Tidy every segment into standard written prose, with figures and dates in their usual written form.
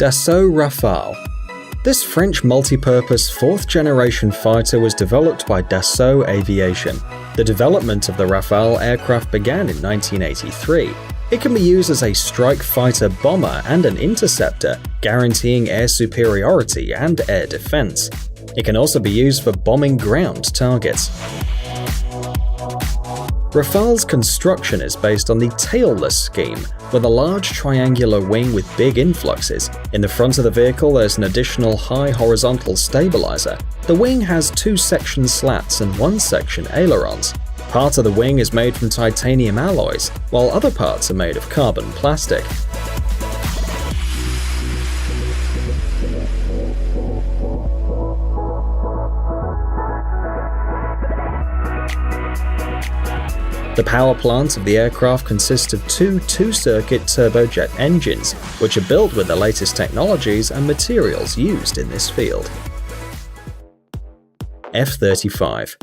Dassault Rafale. This French multi-purpose fourth-generation fighter was developed by Dassault Aviation. The development of the Rafale aircraft began in 1983. It can be used as a strike fighter bomber and an interceptor, guaranteeing air superiority and air defense. It can also be used for bombing ground targets. Rafale's construction is based on the tailless scheme, with a large triangular wing with big influxes. In the front of the vehicle, there's an additional high horizontal stabilizer. The wing has 2 section slats and 1 section ailerons. Part of the wing is made from titanium alloys, while other parts are made of carbon plastic. The power plant of the aircraft consists of 2 two-circuit turbojet engines, which are built with the latest technologies and materials used in this field. F-35.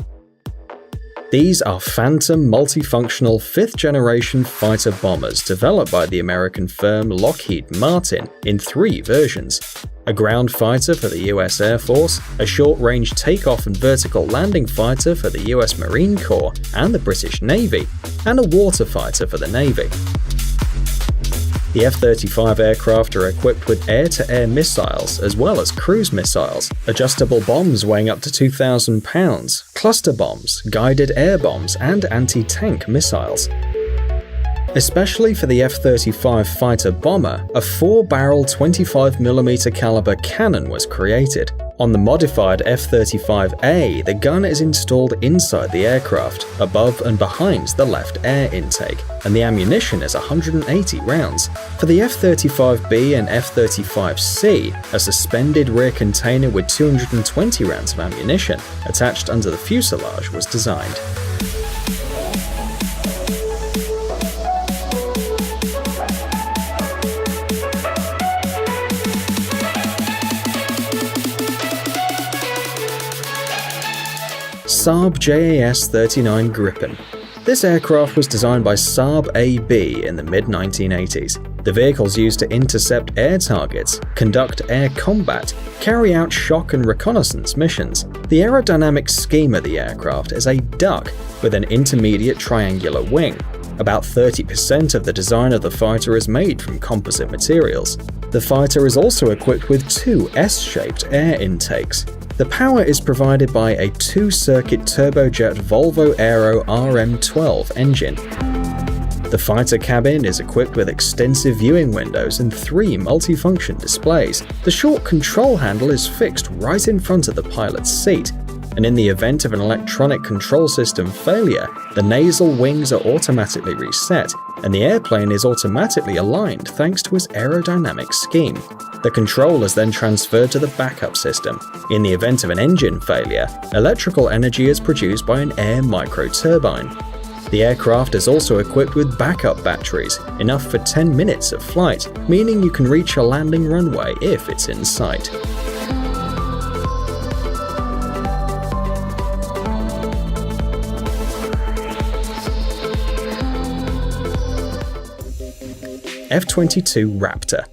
These are Phantom multifunctional 5th-generation fighter bombers developed by the American firm Lockheed Martin in 3 versions: a ground fighter for the US Air Force, a short-range takeoff and vertical landing fighter for the US Marine Corps and the British Navy, and a water fighter for the Navy. The F-35 aircraft are equipped with air-to-air missiles as well as cruise missiles, adjustable bombs weighing up to 2,000 pounds, cluster bombs, guided air bombs, and anti-tank missiles. Especially for the F-35 fighter bomber, a 4-barrel 25mm caliber cannon was created. On the modified F-35A, the gun is installed inside the aircraft, above and behind the left air intake, and the ammunition is 180 rounds. For the F-35B and F-35C, a suspended rear container with 220 rounds of ammunition attached under the fuselage was designed. Saab JAS-39 Gripen. This aircraft was designed by Saab AB in the mid-1980s. The vehicle's used to intercept air targets, conduct air combat, carry out shock and reconnaissance missions. The aerodynamic scheme of the aircraft is a duck with an intermediate triangular wing. About 30% of the design of the fighter is made from composite materials. The fighter is also equipped with 2 S-shaped air intakes. The power is provided by a 2-circuit turbojet Volvo Aero RM12 engine. The fighter cabin is equipped with extensive viewing windows and 3 multifunction displays. The short control handle is fixed right in front of the pilot's seat, and in the event of an electronic control system failure, the nasal wings are automatically reset, and the airplane is automatically aligned thanks to its aerodynamic scheme. The control is then transferred to the backup system. In the event of an engine failure, electrical energy is produced by an air microturbine. The aircraft is also equipped with backup batteries, enough for 10 minutes of flight, meaning you can reach a landing runway if it's in sight. F-22 Raptor.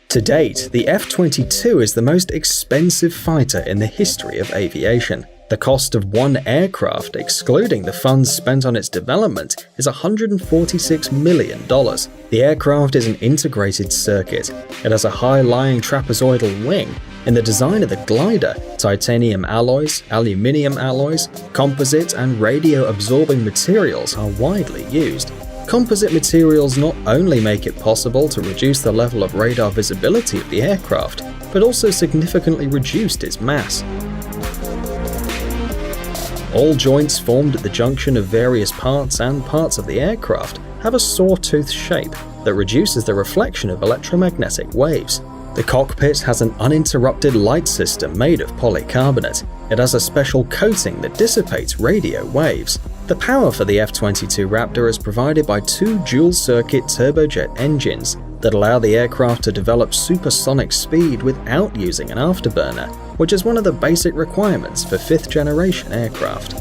To date, the F-22 is the most expensive fighter in the history of aviation. The cost of one aircraft, excluding the funds spent on its development, is $146 million. The aircraft is an integrated circuit. It has a high-lying trapezoidal wing. In the design of the glider, titanium alloys, aluminium alloys, composite and radio-absorbing materials are widely used. Composite materials not only make it possible to reduce the level of radar visibility of the aircraft, but also significantly reduced its mass. All joints formed at the junction of various parts and parts of the aircraft have a sawtooth shape that reduces the reflection of electromagnetic waves. The cockpit has an uninterrupted light system made of polycarbonate. It has a special coating that dissipates radio waves. The power for the F-22 Raptor is provided by 2 dual-circuit turbojet engines that allow the aircraft to develop supersonic speed without using an afterburner, which is one of the basic requirements for 5th-generation aircraft.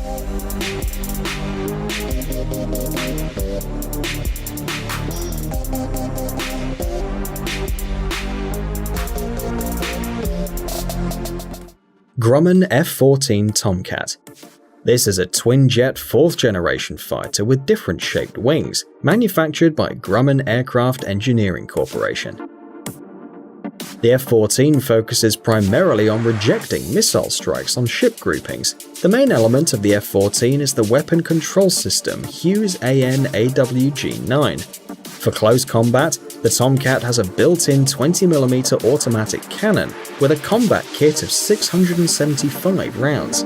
Grumman F-14 Tomcat. This is a twin-jet 4th-generation fighter with different shaped wings, manufactured by Grumman Aircraft Engineering Corporation. The F-14 focuses primarily on rejecting missile strikes on ship groupings. The main element of the F-14 is the weapon control system Hughes AN/AWG-9. For close combat, the Tomcat has a built-in 20mm automatic cannon with a combat kit of 675 rounds.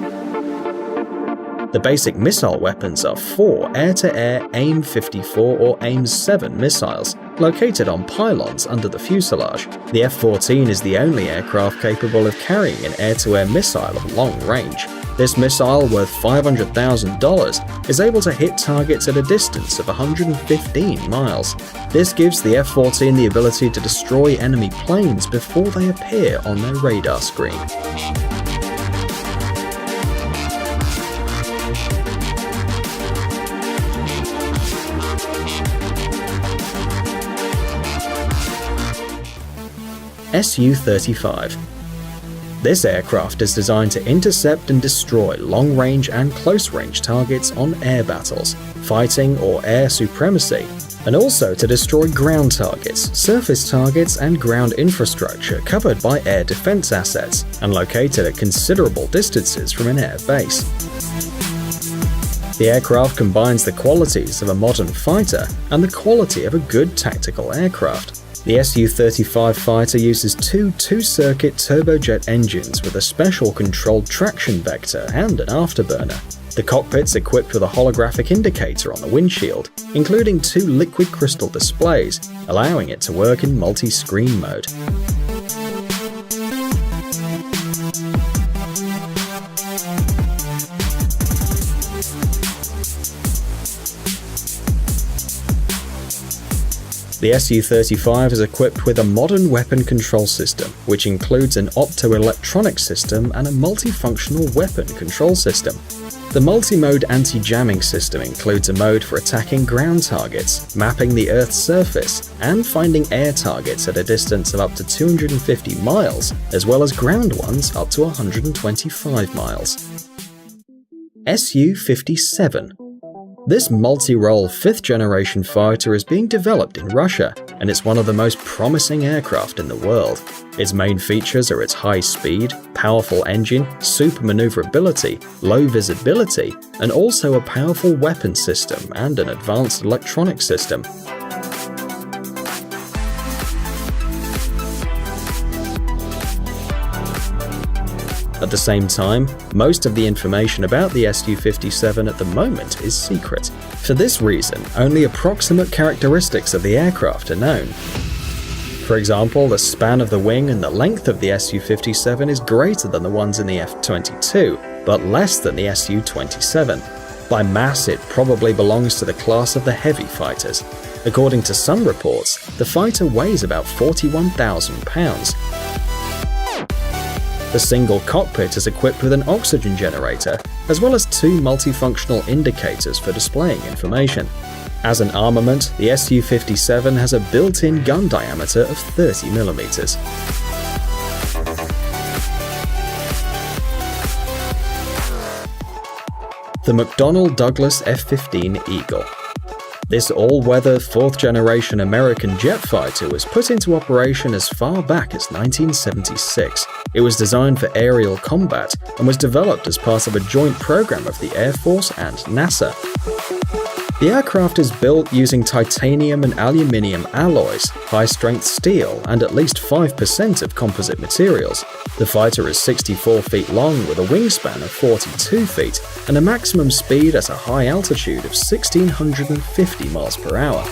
The basic missile weapons are 4 air-to-air AIM-54 or AIM-7 missiles, located on pylons under the fuselage. The F-14 is the only aircraft capable of carrying an air-to-air missile of long range. This missile, worth $500,000, is able to hit targets at a distance of 115 miles. This gives the F-14 the ability to destroy enemy planes before they appear on their radar screen. Su-35. This aircraft is designed to intercept and destroy long-range and close-range targets on air battles, fighting or air supremacy, and also to destroy ground targets, surface targets, and ground infrastructure covered by air defense assets and located at considerable distances from an air base. The aircraft combines the qualities of a modern fighter and the quality of a good tactical aircraft. The Su-35 fighter uses two-circuit turbojet engines with a special controlled traction vector and an afterburner. The cockpit's equipped with a holographic indicator on the windshield, including 2 liquid crystal displays, allowing it to work in multi-screen mode. The Su-35 is equipped with a modern weapon control system, which includes an optoelectronic system and a multifunctional weapon control system. The multi-mode anti-jamming system includes a mode for attacking ground targets, mapping the Earth's surface, and finding air targets at a distance of up to 250 miles, as well as ground ones up to 125 miles. Su-57. This multi-role 5th-generation fighter is being developed in Russia, and it's one of the most promising aircraft in the world. Its main features are its high speed, powerful engine, super maneuverability, low visibility, and also a powerful weapon system and an advanced electronic system. At the same time, most of the information about the Su-57 at the moment is secret. For this reason, only approximate characteristics of the aircraft are known. For example, the span of the wing and the length of the Su-57 is greater than the ones in the F-22, but less than the Su-27. By mass, it probably belongs to the class of the heavy fighters. According to some reports, the fighter weighs about 41,000 pounds. The single cockpit is equipped with an oxygen generator, as well as 2 multifunctional indicators for displaying information. As an armament, the Su-57 has a built-in gun diameter of 30mm. The McDonnell Douglas F-15 Eagle. This all-weather 4th-generation American jet fighter was put into operation as far back as 1976. It was designed for aerial combat and was developed as part of a joint program of the Air Force and NASA. The aircraft is built using titanium and aluminium alloys, high-strength steel, and at least 5% of composite materials. The fighter is 64 feet long with a wingspan of 42 feet and a maximum speed at a high altitude of 1,650 miles per hour.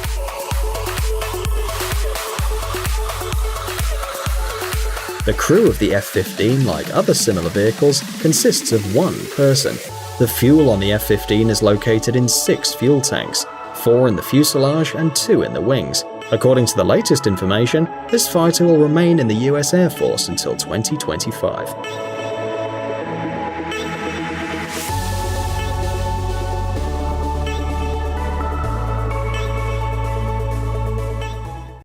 The crew of the F-15, like other similar vehicles, consists of 1 person. The fuel on the F-15 is located in 6 fuel tanks, 4 in the fuselage and 2 in the wings. According to the latest information, this fighter will remain in the US Air Force until 2025.